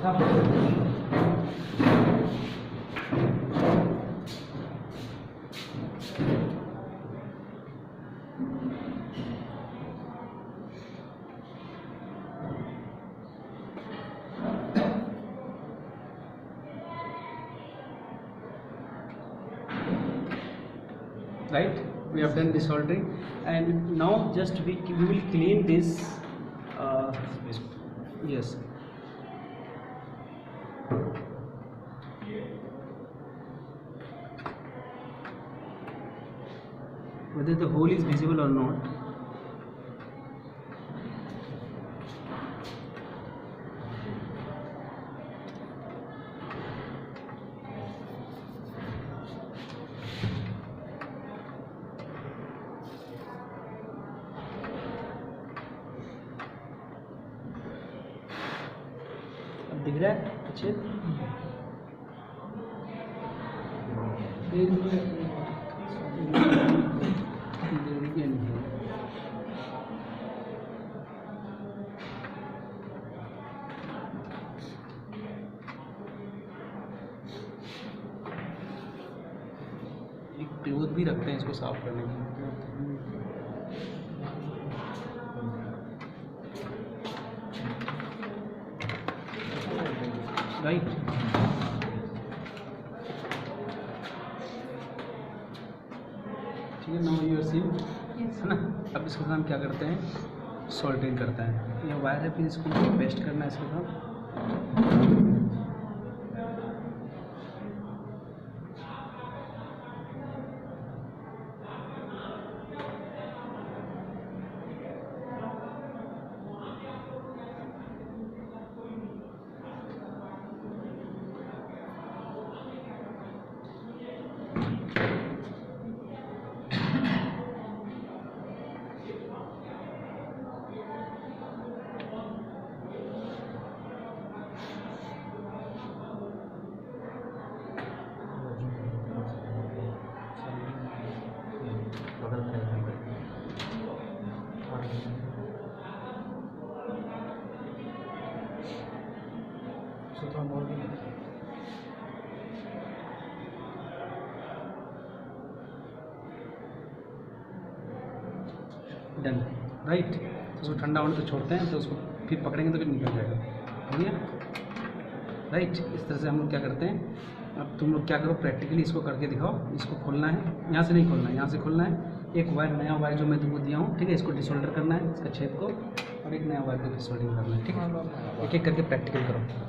Right, we have done the soldering, and now just we will clean this. Yes, whether the hole is visible or not. दिख रहा है अच्छे? एक cloth भी रखते हैं इसको साफ करने के लिए। राइट, ठीक है, नाउ यू आर सीइंग, है ना। अब इसके साथ हम क्या करते हैं, सोल्डरिंग करते हैं। ये वायर है, फिर इसको पेस्ट करना है इसके साथ। Done, right. तो उसको ठंडा होने तो छोड़ते हैं, तो उसको फिर पकड़ेंगे तो फिर निकल जाएगा, हो गया, राइट। इस तरह से हम लोग क्या करते हैं। अब तुम लोग क्या करो, प्रैक्टिकली इसको करके दिखाओ। इसको खोलना है, यहाँ से नहीं खोलना है, यहाँ से खोलना है। एक वायर, नया वायर जो मैं तुमको दिया हूँ, ठीक है, इसको डिसोल्डर करना है, इसका छेद को, और एक नया वायर को डिसोल्डिंग करना है, ठीक है। एक एक करके प्रैक्टिकल करो।